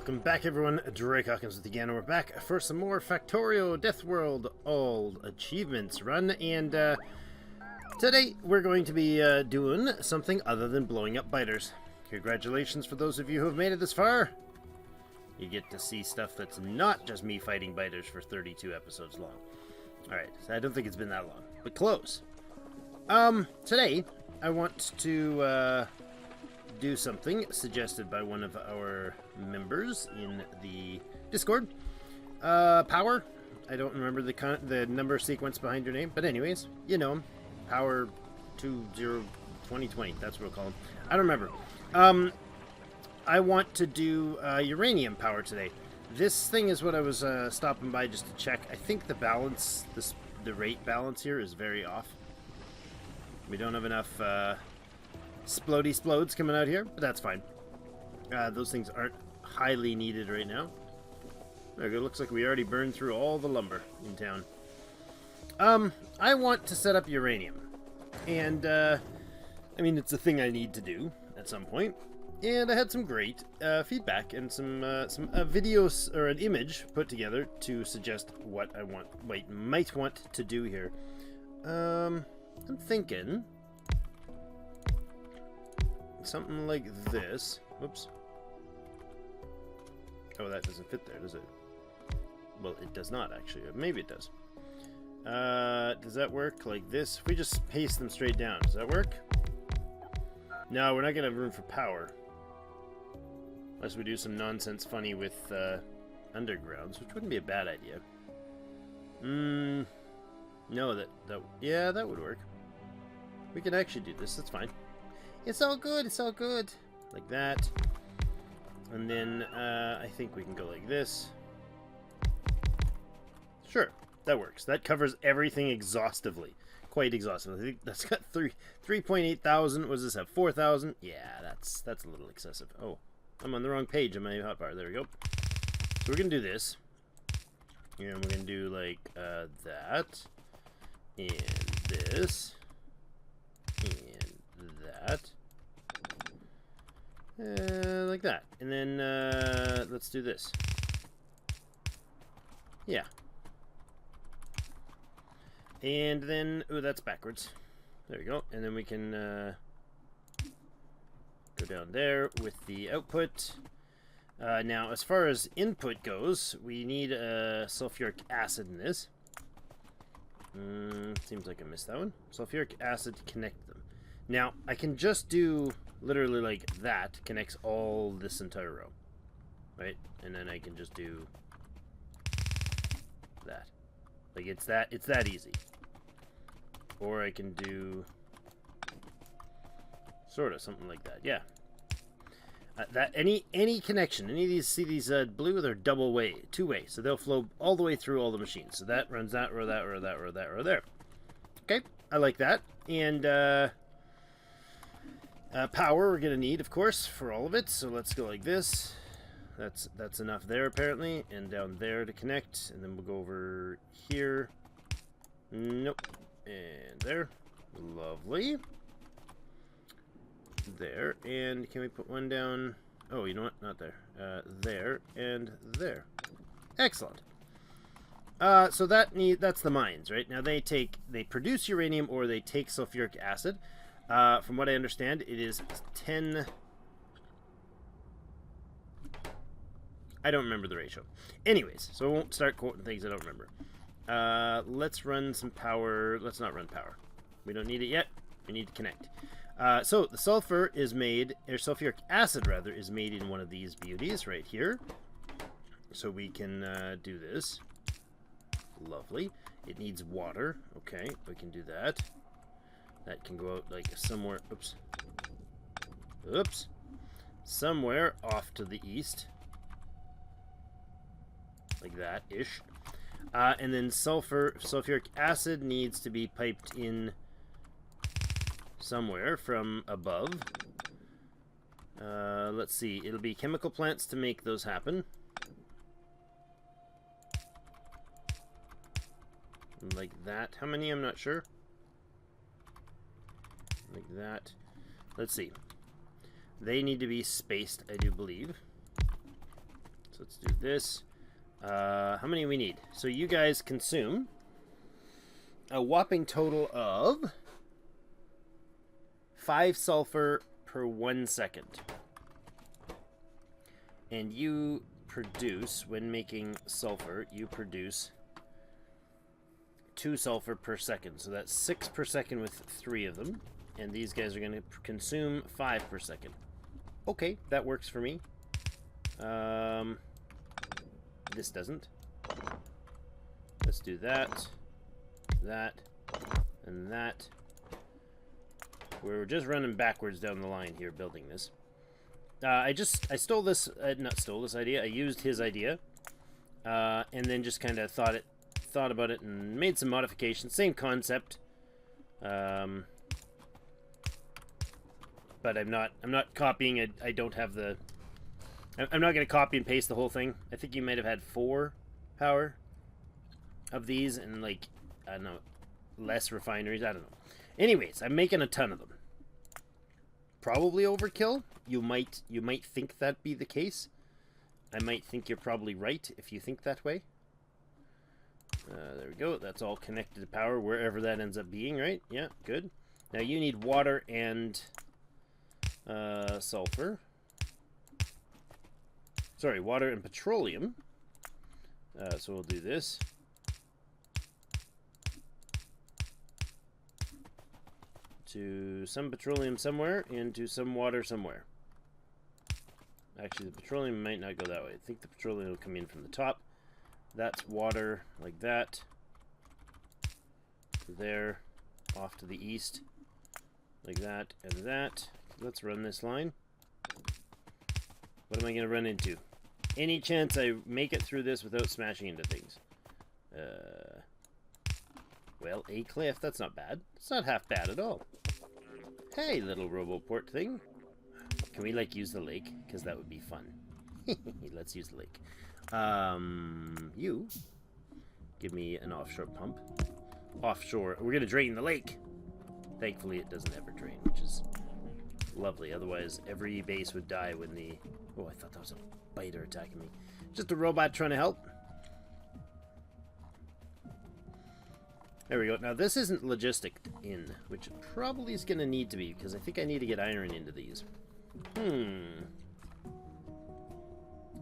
Welcome back, everyone. Drake Hawkins with you again, and we're back for some more Factorio Deathworld all achievements run. And today we're going to be doing something other than blowing up biters. Congratulations for those of you who have made it this far. You get to see stuff that's not just me fighting biters for 32 episodes long. Alright, so I don't think it's been that long, but close. Today I want to do something suggested by one of our members in the Discord. Power. I don't remember the number sequence behind your name, but anyways, you know him. Power 2020. That's what we'll call him. I don't remember. I want to do uranium power today. This thing is what I was stopping by just to check. I think the balance, the rate balance here is very off. We don't have enough splody splodes coming out here, but that's fine. Those things aren't highly needed right now. There we go. Looks like we already burned through all the lumber in town. I want to set up uranium, and I mean, it's a thing I need to do at some point. And I had some great feedback and some videos or an image put together to suggest what I might want to do here. I'm thinking something like this. Whoops. Oh, that doesn't fit there, does it? Well, it does not, actually. Maybe it does. Does that work like this? If we just paste them straight down, does that work? No, we're not going to have room for power. Unless we do some nonsense funny with undergrounds, which wouldn't be a bad idea. No, yeah, that would work. We can actually do this, that's fine. It's all good, it's all good. Like that. And then, I think we can go like this. Sure, that works. That covers everything exhaustively. Quite exhaustively. I think that's got 3.8 thousand. What does this have? 4,000? Yeah, that's a little excessive. Oh, I'm on the wrong page on my hotbar. There we go. So we're going to do this. And we're going to do like that. And this. And that. Like that. And then let's do this. Yeah. And then, oh, that's backwards. There we go. And then we can go down there with the output. Now, as far as input goes, we need sulfuric acid in this. Seems like I missed that one. Sulfuric acid to connect them. Now, I can just do literally like that. Connects all this entire row. Right? And then I can just do that. Like it's that easy. Or I can do sort of something like that. Yeah. That any connection, any of these, see these blue, they're two-way, so they'll flow all the way through all the machines. So that runs that row, that row, that row, that row there. Okay, I like that. And power we're gonna need, of course, for all of it. So let's go like this. That's enough there apparently, and down there to connect, and then we'll go over here. Nope. And there. Lovely. There. And can we put one down? Oh, you know what? Not there. There and there. Excellent. So that's the mines, right? Now they produce uranium or they take sulfuric acid. From what I understand, it is 10. I don't remember the ratio. Anyways, so I won't start quoting things I don't remember. Let's run some power. Let's not run power. We don't need it yet. We need to connect. So the sulfur is made, or sulfuric acid rather, is made in one of these beauties right here. So we can do this. Lovely. It needs water. Okay, we can do that. That can go out like somewhere. Oops. Oops. Somewhere off to the east. Like that-ish. And then sulfuric acid needs to be piped in somewhere from above. Let's see. It'll be chemical plants to make those happen. Like that. How many? I'm not sure. Like that. Let's see. They need to be spaced, I do believe. So let's do this. How many we need? So you guys consume a whopping total of 5 sulfur per 1 second. And you produce, when making sulfur, you produce 2 sulfur per second. So that's 6 per second with 3 of them. And these guys are going to consume 5 per second. Okay, that works for me. This doesn't. Let's do that, that, and that. We're just running backwards down the line here building this. I stole this, not stole this idea, I used his idea. And then just kind of thought about it and made some modifications. Same concept. But I'm not copying it. I don't have the... I'm not going to copy and paste the whole thing. I think you might have had 4 power of these and, like, I don't know, less refineries. I don't know. Anyways, I'm making a ton of them. Probably overkill. You might think that be the case. I might think you're probably right if you think that way. There we go. That's all connected to power wherever that ends up being, right? Yeah, good. Now you need water and sulfur. Sorry, water and petroleum. So we'll do this. To some petroleum somewhere, and to some water somewhere. Actually, the petroleum might not go that way. I think the petroleum will come in from the top. That's water, like that. There, off to the east. Like that, and that. Let's run this line. What am I going to run into? Any chance I make it through this without smashing into things? Well, a cliff, that's not bad. It's not half bad at all. Hey, little roboport thing. Can we, like, use the lake? Because that would be fun. Let's use the lake. You give me an offshore pump. Offshore. We're going to drain the lake. Thankfully, it doesn't ever drain, which is lovely. Otherwise, every base would die when the... Oh, I thought that was a biter attacking me. Just a robot trying to help. There we go. Now, this isn't logistic in, which probably is going to need to be, because I think I need to get iron into these. I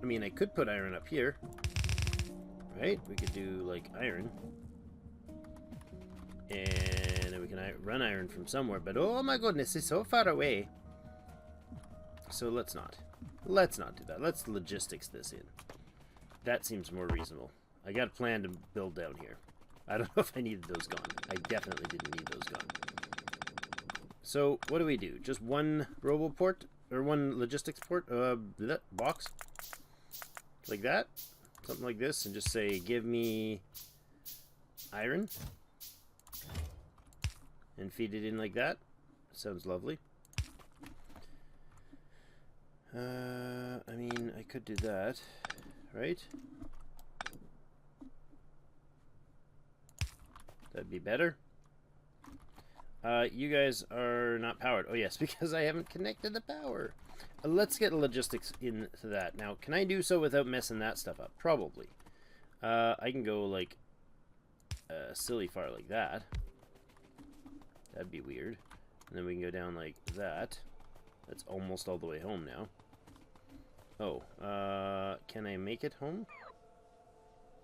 mean, I could put iron up here. Right? We could do, like, iron. And then we can run iron from somewhere. But, oh my goodness, it's so far away. So let's not. Let's not do that. Let's logistics this in. That seems more reasonable. I got a plan to build down here. I don't know if I needed those gone. I definitely didn't need those gone. So, what do we do? Just one roboport? Or one logistics port? Box? Like that? Something like this. And just say, give me iron. And feed it in like that. Sounds lovely. I mean, I could do that. Right? That'd be better. You guys are not powered. Oh, yes, because I haven't connected the power. Let's get logistics into that. Now, can I do so without messing that stuff up? Probably. I can go, like, silly far like that. That'd be weird. And then we can go down like that. That's almost all the way home now. Oh, can I make it home?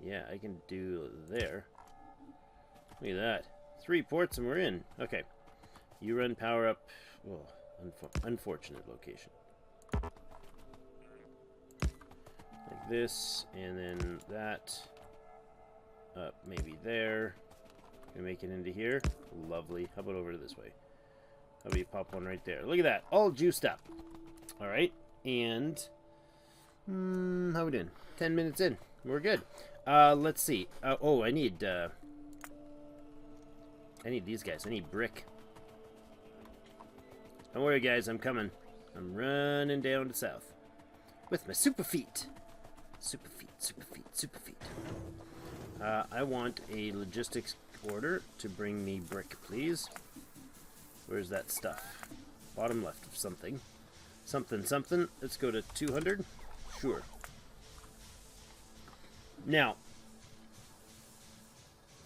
Yeah, I can do there. Look at that. 3 ports and we're in. Okay. You run power up. Oh, unfortunate location. Like this, and then that. Up maybe there. Gonna make it into here. Lovely. How about over to this way? How about you pop one right there? Look at that. All juiced up. Alright. And how we doing? 10 minutes in. We're good. Let's see. Oh, I need these guys. I need brick. Don't worry, guys. I'm coming. I'm running down to south. With my super feet. Super feet, super feet, super feet. I want a logistics order to bring me brick, please. Where's that stuff? Bottom left of something. Something, something. Let's go to 200. Sure. Now,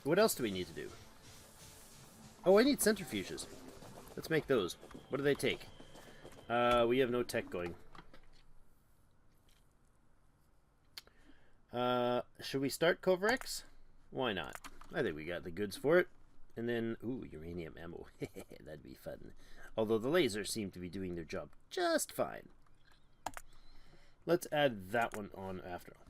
what else do we need to do? Oh, I need centrifuges. Let's make those. What do they take? We have no tech going. Should we start Covarex? Why not? I think we got the goods for it. And then, ooh, uranium ammo. That'd be fun. Although the lasers seem to be doing their job just fine. Let's add that one on after all.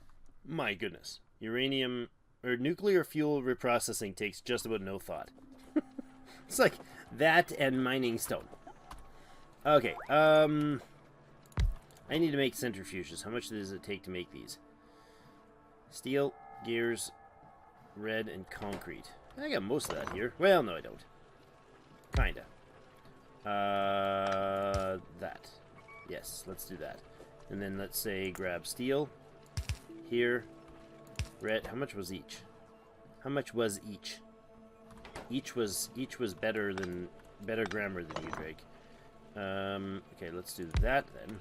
My goodness. Uranium, or nuclear fuel reprocessing takes just about no thought. It's like that and mining stone. Okay, I need to make centrifuges. How much does it take to make these? Steel, gears, red, and concrete. I got most of that here. Well, no, I don't. Kinda. That. Yes, let's do that. And then let's say grab steel. Here. Red. How much was each? How much was each? Each was better grammar than you, Drake. Okay, let's do that then.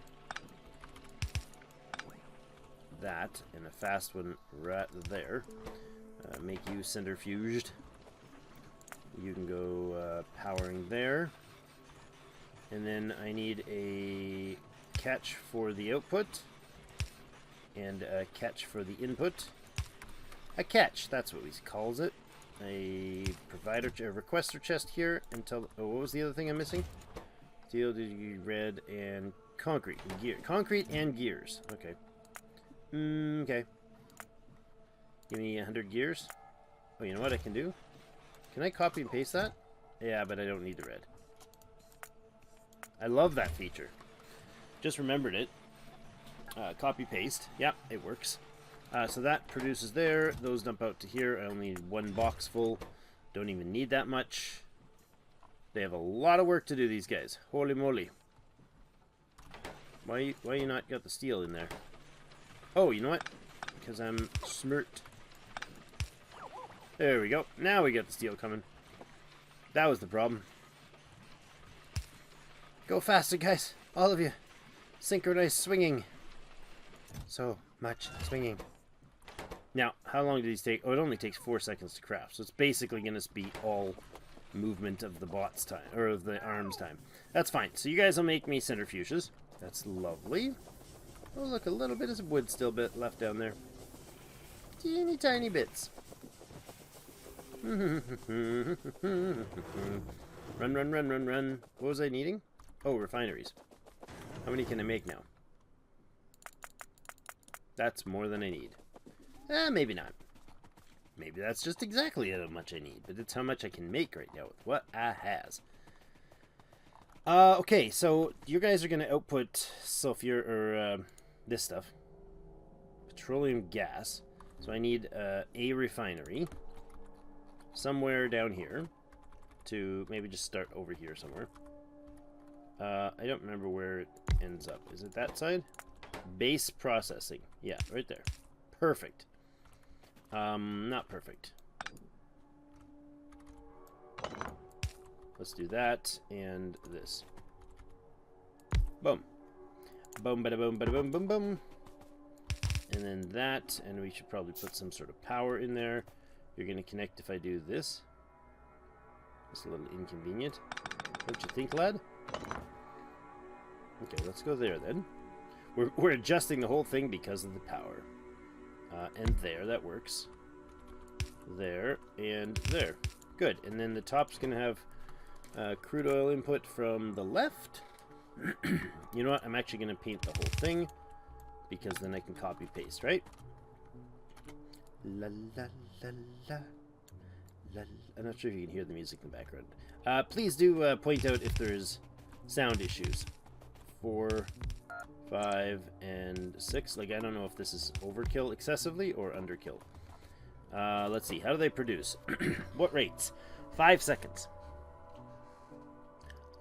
That, and a fast one right there. Make you centrifuged. You can go powering there. And then I need a catch for the output. And a catch for the input. A catch, that's what he calls it. A provider, a requester chest here until. Oh, what was the other thing I'm missing? Steel, red, and concrete. And gear. Concrete and gears. Okay. Okay. Give me 100 gears. Oh, you know what I can do? Can I copy and paste that? Yeah, but I don't need the red. I love that feature. Just remembered it. Copy paste. Yep, it works. So that produces there. Those dump out to here. I only need one box full. Don't even need that much. They have a lot of work to do, these guys. Holy moly. Why you not got the steel in there? Oh, you know what? Because I'm smirked. There we go. Now we got the steel coming. That was the problem. Go faster, guys. All of you. Synchronized swinging. So much swinging. Now, how long do these take? Oh, it only takes 4 seconds to craft. So it's basically going to be all movement of the bot's time. Or of the arm's time. That's fine. So you guys will make me centrifuges. That's lovely. Oh, look, a little bit of wood still left down there. Teeny tiny bits. Run, run, run, run, run. What was I needing? Oh, refineries. How many can I make now? That's more than I need. Maybe not. Maybe that's just exactly how much I need, but it's how much I can make right now with what I has. Okay, so you guys are going to output sulfur, or this stuff. Petroleum gas. So I need a refinery somewhere down here to maybe just start over here somewhere. I don't remember where it ends up. Is it that side? Base processing. Yeah, right there. Perfect. Not perfect. Let's do that and this. Boom. Boom, bada boom, bada boom, boom, boom. And then that, and we should probably put some sort of power in there. You're going to connect if I do this. It's a little inconvenient. Don't you think, lad? Okay, let's go there then. We're adjusting the whole thing because of the power. And there, that works. There, and there. Good, and then the top's going to have crude oil input from the left. You know what, I'm actually going to paint the whole thing, because then I can copy paste, right? La la la la. La, I'm not sure if you can hear the music in the background. Please do point out if there's sound issues. 4, 5, and 6. Like, I don't know if this is overkill excessively or underkill. Let's see. How do they produce? What rates? 5 seconds.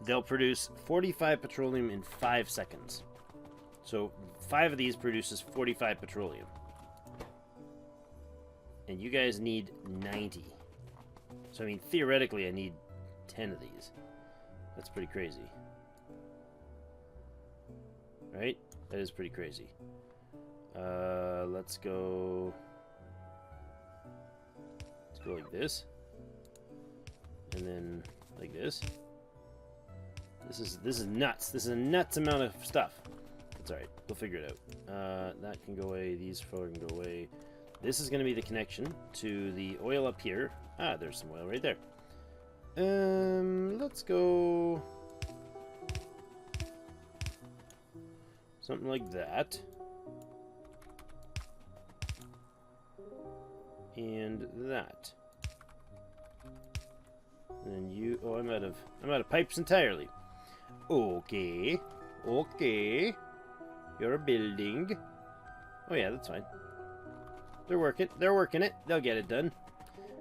They'll produce 45 petroleum in 5 seconds. So 5 of these produces 45 petroleum. And you guys need 90. So I mean, theoretically I need 10 of these. That's pretty crazy. Right? That is pretty crazy. Let's go Go like this. And then like this. This is nuts. This is a nuts amount of stuff. It's alright. We'll figure it out. That can go away. These four can go away. This is going to be the connection to the oil up here. Ah, there's some oil right there. Let's go something like that. And that. And then you... Oh, I'm out of pipes entirely. Okay. Okay. You're building. Oh yeah, that's fine. They're working. They're working it. They'll get it done.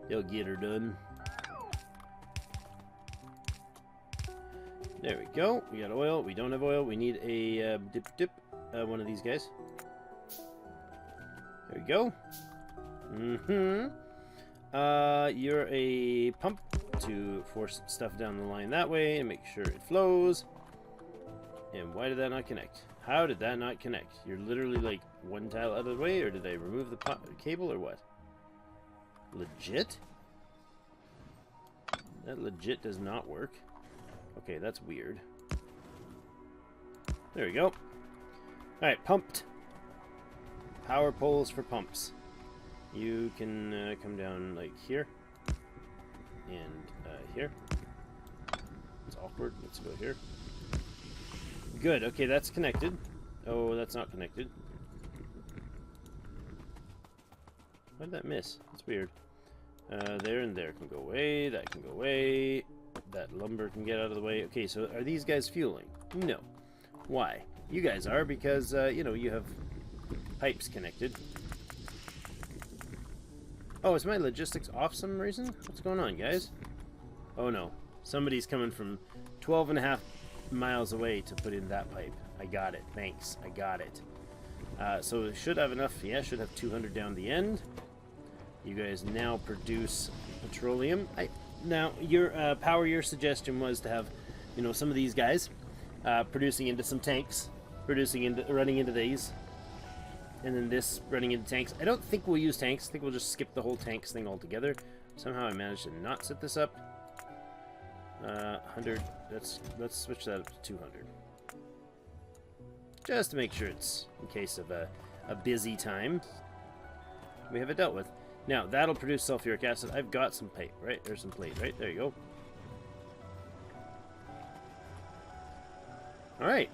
They'll get her done. There we go. We got oil. We don't have oil. We need a dip. One of these guys. There we go. You're a pump to force stuff down the line that way and make sure it flows. And why did that not connect? How did that not connect? You're literally like one tile out of the way, or did I remove the cable, or what? Legit? That legit does not work. Okay, that's weird. There we go. Alright, pumped. Power poles for pumps. You can come down like here. And here. It's awkward. Let's go here. Good. Okay, that's connected. Oh, that's not connected. Why did that miss? That's weird. There and there can go away. That can go away. That lumber can get out of the way. Okay, so are these guys fueling? No. Why? You guys are because, you know, you have pipes connected. Oh, is my logistics off some reason? What's going on, guys? Oh, no. Somebody's coming from 12.5 miles away to put in that pipe. I got it. Thanks. I got it. So it should have enough. Yeah, should have 200 down the end. You guys now produce petroleum. Now, your power, your suggestion was to have, you know, some of these guys producing into some tanks, running into these, and then this running into tanks. I don't think we'll use tanks. I think we'll just skip the whole tanks thing altogether. Somehow I managed to not set this up. 100. Let's switch that up to 200, just to make sure it's in case of a busy time. We have it dealt with. Now that'll produce sulfuric acid. I've got some pipe, right? There's some plate, right? There you go. All right.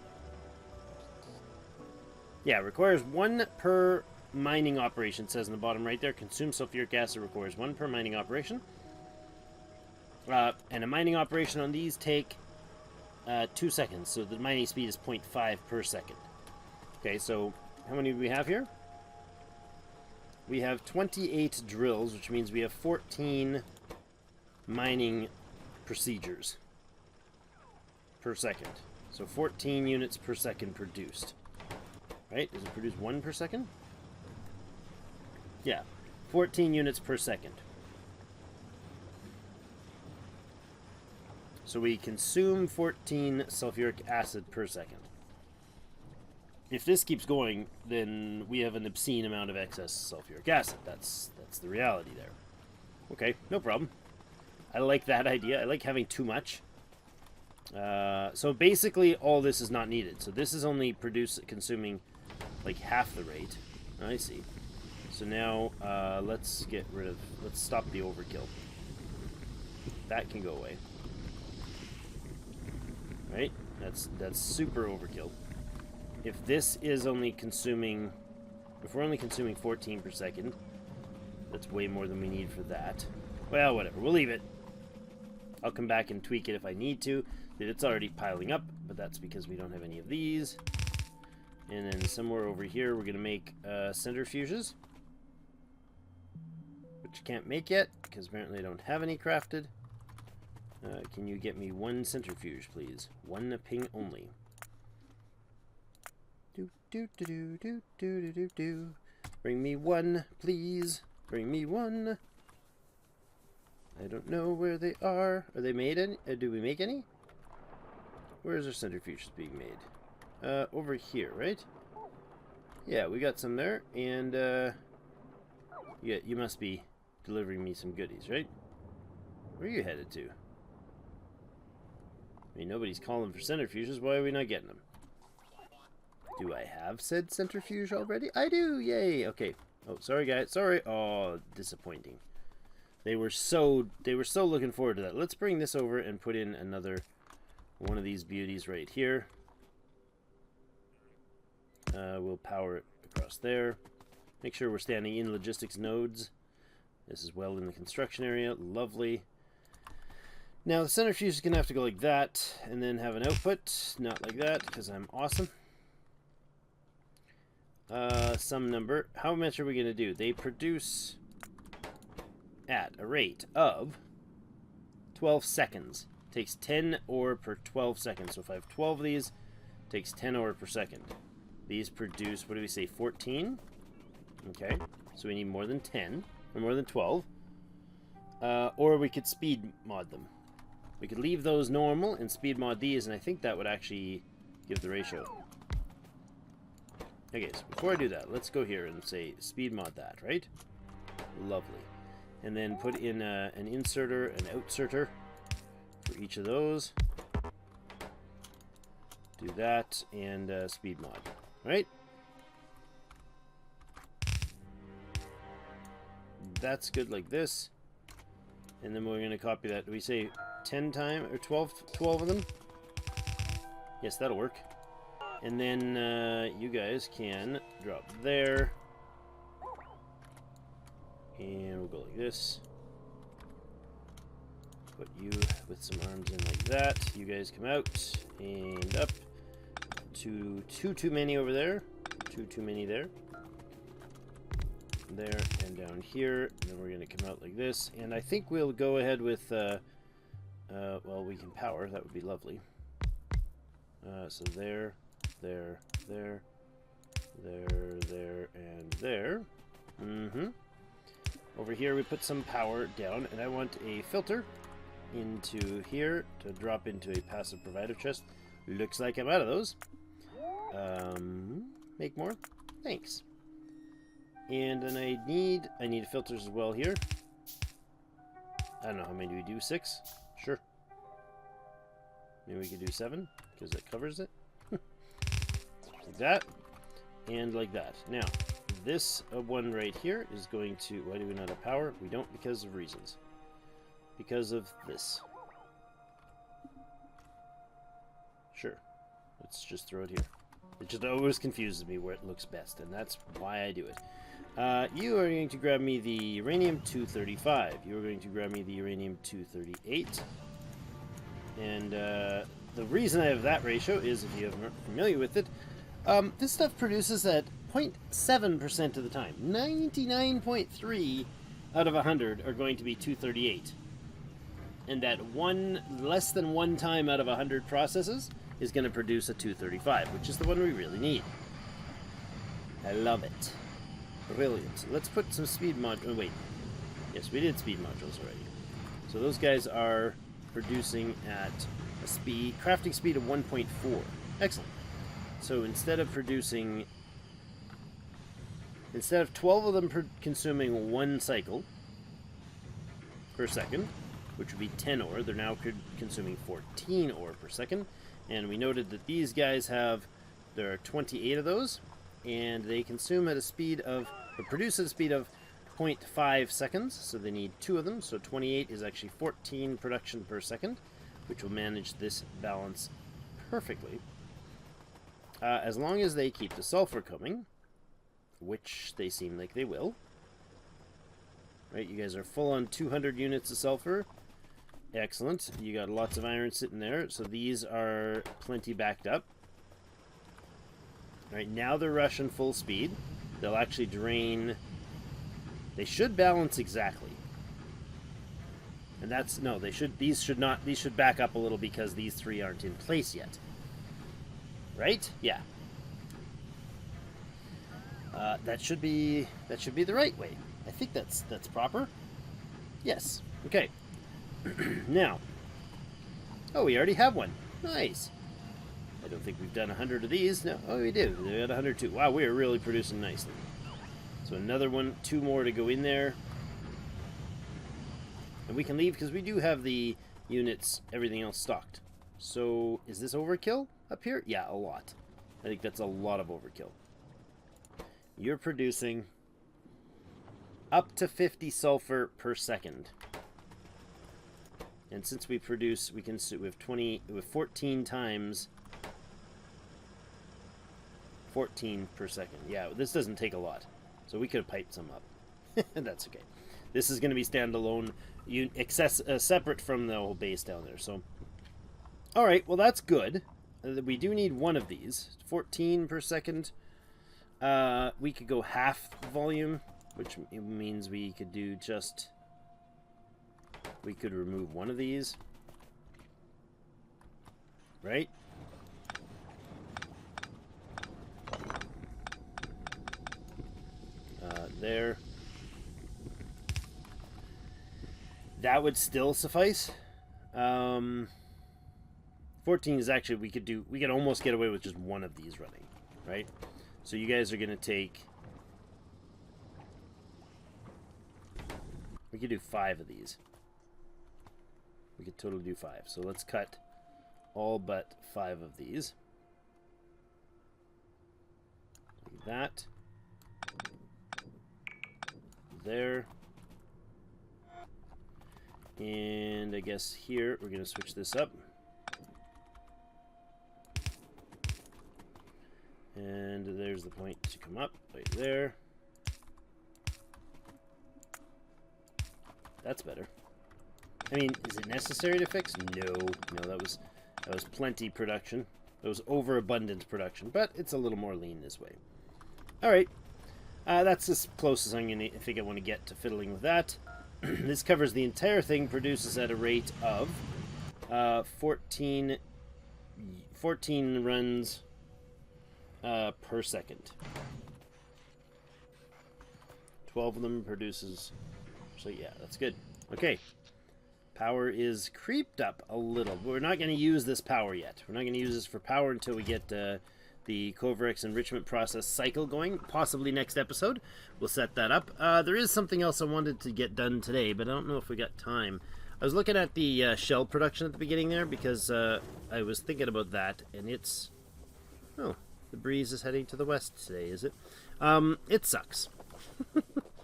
Yeah, requires 1 per mining operation. It says in the bottom right there. Consume sulfuric acid requires 1 per mining operation. And a mining operation on these take 2 seconds. So the mining speed is 0.5 per second. Okay, so how many do we have here? We have 28 drills, which means we have 14 mining procedures per second. So 14 units per second produced. Right? Does it produce 1 per second? Yeah. 14 units per second. So we consume 14 sulfuric acid per second. If this keeps going, then we have an obscene amount of excess sulfuric acid. That's the reality there. Okay, no problem. I like that idea. I like having too much. So basically, all this is not needed. So this is only consuming like half the rate. I see. So now let's stop the overkill. That can go away. Right? That's super overkill. If this is only consuming, if we're only consuming 14 per second, that's way more than we need for that. Well, whatever. We'll leave it. I'll come back and tweak it if I need to. It's already piling up, but that's because we don't have any of these. And then somewhere over here, we're going to make centrifuges, which I can't make yet because apparently I don't have any crafted. Can you get me 1 centrifuge, please? 1 ping only. Bring me 1, please. Bring me 1. I don't know where they are. Are they made any? Do we make any? Where is our centrifuges being made? Over here, right? Yeah, we got some there. And yeah, you must be delivering me some goodies, right? Where are you headed to? I mean, nobody's calling for centrifuges. Why are we not getting them? Do I have said centrifuge already? I do! Yay! Okay. Oh, sorry, guys. Sorry. Oh, disappointing. They were so looking forward to that. Let's bring this over and put in another one of these beauties right here. We'll power it across there. Make sure we're standing in logistics nodes. This is well in the construction area. Lovely. Now the centrifuge is going to have to go like that and then have an output. Not like that because I'm awesome. Some number. How much are we going to do? They produce at a rate of 12 seconds. Takes 10 ore per 12 seconds. So if I have 12 of these, it takes 10 ore per second. These produce, what do we say, 14? Okay, so we need more than 10, or more than 12. Or we could speed mod them. We could leave those normal and speed mod these, and I think that would actually give the ratio. Okay, so before I do that, let's go here and say speed mod that, right? Lovely. And then put in an inserter, an outserter for each of those. Do that, and speed mod, right? That's good like this. And then we're going to copy that. Do we say 10 times or 12 of them? Yes, that'll work. And then you guys can drop there. And we'll go like this. Put you with some arms in like that. You guys come out and up. Too many over there. Too many there. There and down here. And then we're going to come out like this. And I think we'll go ahead with, well, we can power. That would be lovely. So there, there, there, and there. Over here we put some power down, and I want a filter into here to drop into a passive provider chest. Looks like I'm out of those. Make more? Thanks. And then I need filters as well here. I don't know, how many do we do? 6? Sure. Maybe we could do 7, because it covers it. Like that, and like that. Now, this one right here is going to... Why do we not have power? We don't because of reasons. Because of this. Sure. Let's just throw it here. It just always confuses me where it looks best, and that's why I do it. You are going to grab me the uranium-235. You are going to grab me the uranium-238. And the reason I have that ratio is, if you're familiar with it, this stuff produces at 0.7% of the time. 99.3 out of 100 are going to be 238. And that less than one time out of 100 processes is going to produce a 235, which is the one we really need. I love it. Brilliant. Let's put some speed modules. Oh, wait. Yes, we did speed modules already. So those guys are producing at a crafting speed of 1.4. Excellent. So instead of 12 of them consuming 1 cycle per second, which would be 10 ore, they're now consuming 14 ore per second. And we noted that these guys there are 28 of those, and they consume at a speed of, or produce at a speed of 0.5 seconds, so they need 2 of them, so 28 is actually 14 production per second, which will manage this balance perfectly. As long as they keep the sulfur coming, which they seem like they will. Right, you guys are full on 200 units of sulfur. Excellent. You got lots of iron sitting there, so these are plenty backed up. Right, now they're rushing full speed. They'll actually drain... They should balance exactly. And that's... No, these should back up a little because these 3 aren't in place yet. Right? Yeah. That should be the right way. I think that's proper. Yes. Okay. Now. Oh, we already have one. Nice. I don't think we've done 100 of these. No. Oh, we did. We had 102. Wow, we are really producing nicely. So another one, 2 more to go in there. And we can leave because we do have the units, everything else stocked. So, is this overkill up here? Yeah, a lot. I think that's a lot of overkill. You're producing up to 50 sulfur per second. And since we produce, we have 14 times 14 per second. Yeah, this doesn't take a lot. So we could have piped some up. That's okay. This is going to be standalone, separate from the whole base down there. So, all right, well, that's good. We do need one of these. 14 per second. We could go half volume, which means we could do just... We could remove one of these. Right? There. That would still suffice. 14 is actually, we could almost get away with just one of these running, right? So you guys are going to take... We could do 5 of these. We could totally do 5. So let's cut all but 5 of these. Like that. There. And I guess here we're going to switch this up. And there's the point to come up right there. That's better. I mean, is it necessary to fix? No, that was plenty production. That was overabundant production, but it's a little more lean this way. All right, that's as close as I think I want to get to fiddling with that. This covers the entire thing. Produces at a rate of 14 runs per second. 12 of them produces. So yeah, that's good. Okay. Power is creeped up a little, but we're not going to use this power yet. We're not going to use this for power until we get the Covarex enrichment process cycle going. Possibly next episode. We'll set that up. There is something else I wanted to get done today, but I don't know if we got time. I was looking at the shell production at the beginning there because I was thinking about that, and it's... Oh, the breeze is heading to the west today, is it? It sucks.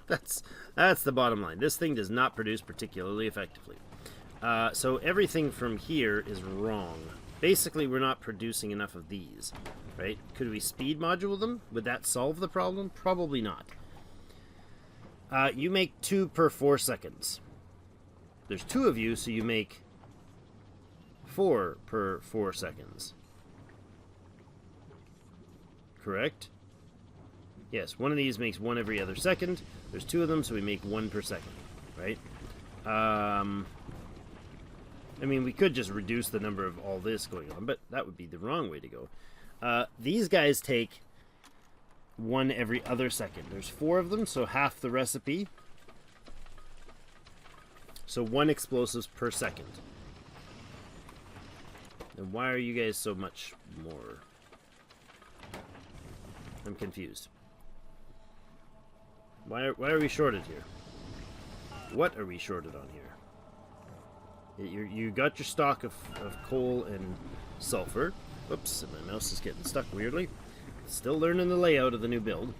That's the bottom line. This thing does not produce particularly effectively. So everything from here is wrong. Basically, we're not producing enough of these, right? Could we speed module them? Would that solve the problem? Probably not. You make 2 per 4 seconds. There's 2 of you, so you make 4 per 4 seconds. Correct? Yes, one of these makes 1 every other second. There's 2 of them, so we make 1 per second, right? I mean, we could just reduce the number of all this going on, but that would be the wrong way to go. These guys take 1 every other second. There's 4 of them, so half the recipe. So 1 explosives per second. Then why are you guys so much more? I'm confused. Why are we shorted here? What are we shorted on here? You got your stock of coal and sulfur. Oops, my mouse is getting stuck weirdly. Still learning the layout of the new build.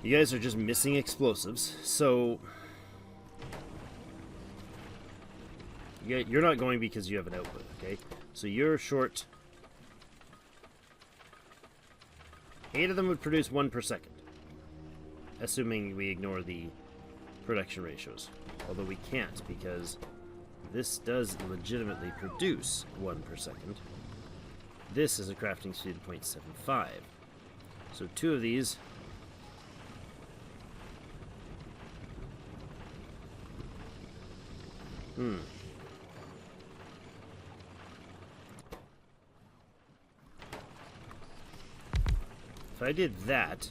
You guys are just missing explosives, so... You're not going because you have an output, okay? So you're short... 8 of them would produce 1 per second. Assuming we ignore the production ratios. Although we can't, because this does legitimately produce 1 per second. This is a crafting speed of 0.75. So 2 of these. If I did that,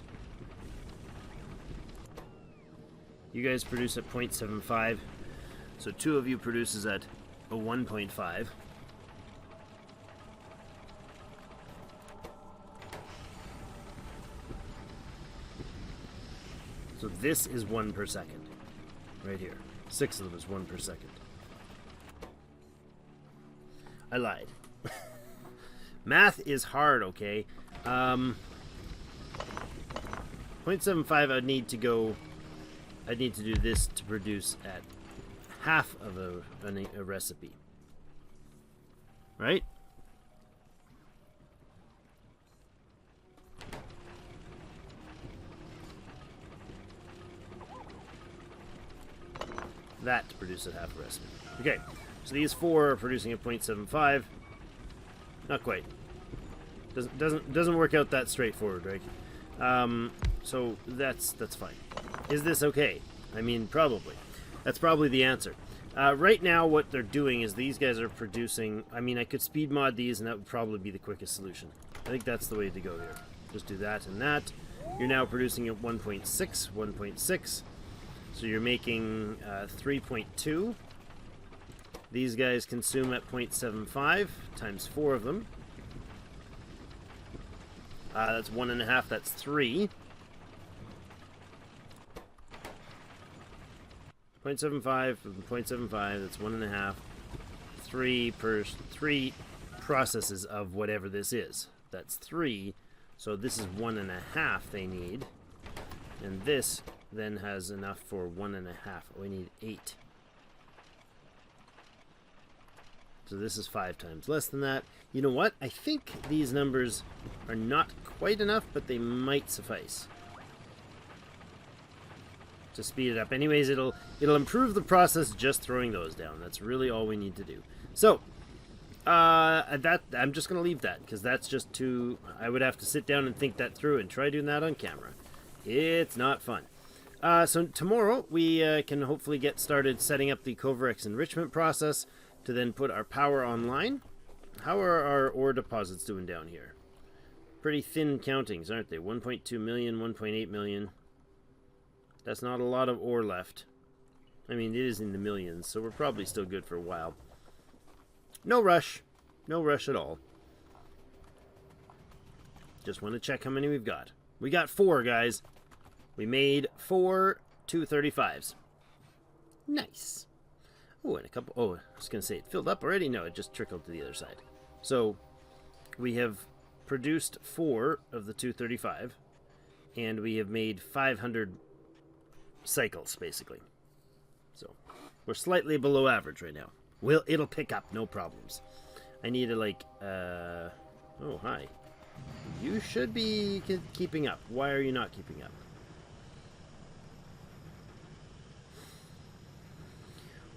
you guys produce at 0.75, so 2 of you produces at a 1.5. So this is 1 per second, right here. 6 of them is 1 per second. I lied. Math is hard, okay? 0.75, I'd need to do this to produce at half of a recipe. Right? That to produce at half a recipe. Okay, so these 4 are producing at 0.75. Not quite. Doesn't work out that straightforward, right? So that's fine. Is this okay? I mean, probably. That's probably the answer. Right now, what they're doing is these guys are producing... I mean, I could speed mod these, and that would probably be the quickest solution. I think that's the way to go here. Just do that and that. You're now producing at 1.6, 1.6. So you're making 3.2. These guys consume at 0.75 times 4 of them. That's 1.5. That's 3. 0.75 from 0.75. That's 1.5. 3 processes of whatever this is. That's 3. So this is 1.5 they need, and this then has enough for 1.5. We need 8. So this is 5 times less than that. You know what? I think these numbers are not quite enough, but they might suffice to speed it up. Anyways, it'll improve the process just throwing those down. That's really all we need to do. So I'm just going to leave that, because that's just too... I would have to sit down and think that through and try doing that on camera. It's not fun. So tomorrow we can hopefully get started setting up the Covarex enrichment process to then put our power online. How are our ore deposits doing down here? Pretty thin countings, aren't they? 1.2 million, 1.8 million. That's not a lot of ore left. I mean, it is in the millions, so we're probably still good for a while. No rush. No rush at all. Just want to check how many we've got. We got 4, guys. We made 4 235s. Nice. Oh, and a couple... Oh, I was going to say, it filled up already? No, it just trickled to the other side. So, we have produced 4 of the 235, and we have made 500 cycles, basically. So, we're slightly below average right now. It'll pick up, no problems. I need to, like... Oh, hi. You should be keeping up. Why are you not keeping up?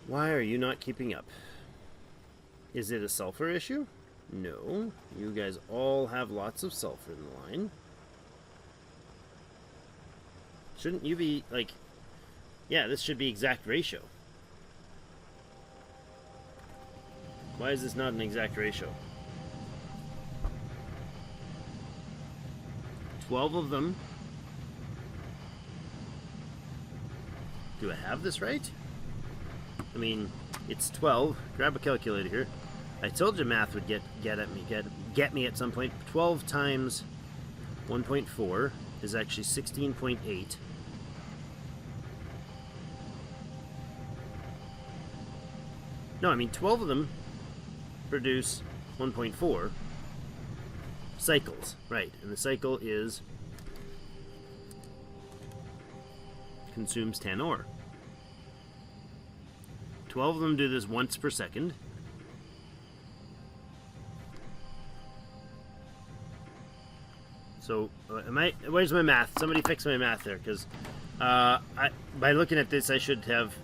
Why are you not keeping up? Is it a sulfur issue? No. You guys all have lots of sulfur in the line. Shouldn't you be, like... Yeah, this should be exact ratio. Why is this not an exact ratio? 12 of them. Do I have this right? I mean, it's 12. Grab a calculator here. I told you math would get me at some point. 12 times 1.4 is actually 16.8. No, I mean 12 of them produce 1.4 cycles, right? And the cycle is consumes 10 ore. 12 of them do this once per second. So, where's my math? Somebody fix my math there, because by looking at this, I've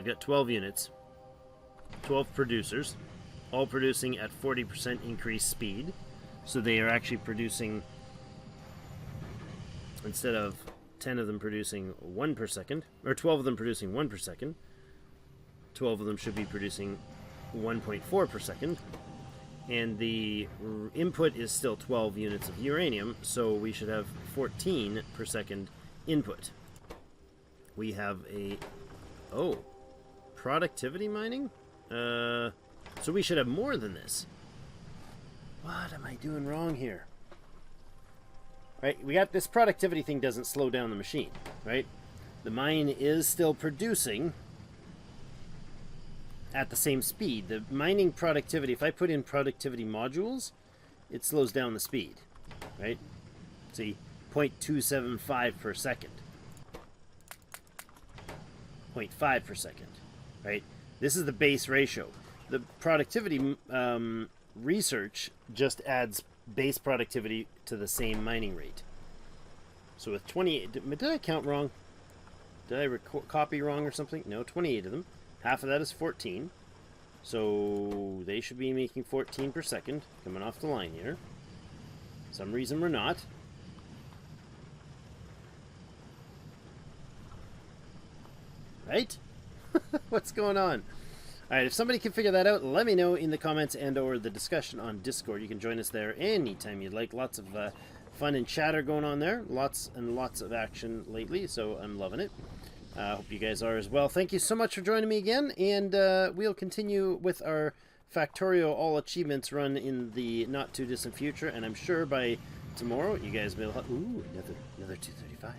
got 12 units, 12 producers, all producing at 40% increased speed. So they are actually producing, instead of 10 of them producing 1 per second, or 12 of them producing 1 per second, 12 of them should be producing 1.4 per second. And the input is still 12 units of uranium, so we should have 14 per second input. We have a... Oh, productivity mining? So we should have more than this. What am I doing wrong here? Right, we got this productivity thing doesn't slow down the machine, right? The mine is still producing at the same speed. The mining productivity, if I put in productivity modules, it slows down the speed, right? See, 0.275 per second. 0.5 per second, right? This is the base ratio. The productivity research just adds base productivity to the same mining rate. So with 28, did I count wrong? Did I copy wrong or something? No, 28 of them. Half of that is 14. So they should be making 14 per second coming off the line here. Some reason we're not. Right? What's going on? Alright, if somebody can figure that out, let me know in the comments and or the discussion on Discord. You can join us there anytime you'd like. Lots of fun and chatter going on there. Lots and lots of action lately, so I'm loving it. Hope you guys are as well. Thank you so much for joining me again, and we'll continue with our Factorio All Achievements run in the not-too-distant future, and I'm sure by tomorrow you guys will have... Ooh, another 235.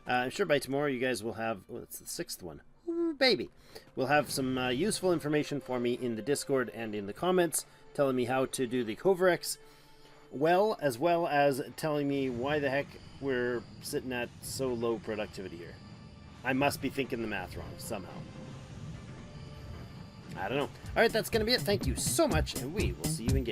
I'm sure by tomorrow you guys will have... Oh, that's the 6th one. Ooh, baby. We'll have some useful information for me in the Discord and in the comments, telling me how to do the Coverex well, as telling me why the heck we're sitting at so low productivity here. I must be thinking the math wrong somehow. I don't know. Alright, that's going to be it. Thank you so much, and we will see you in game.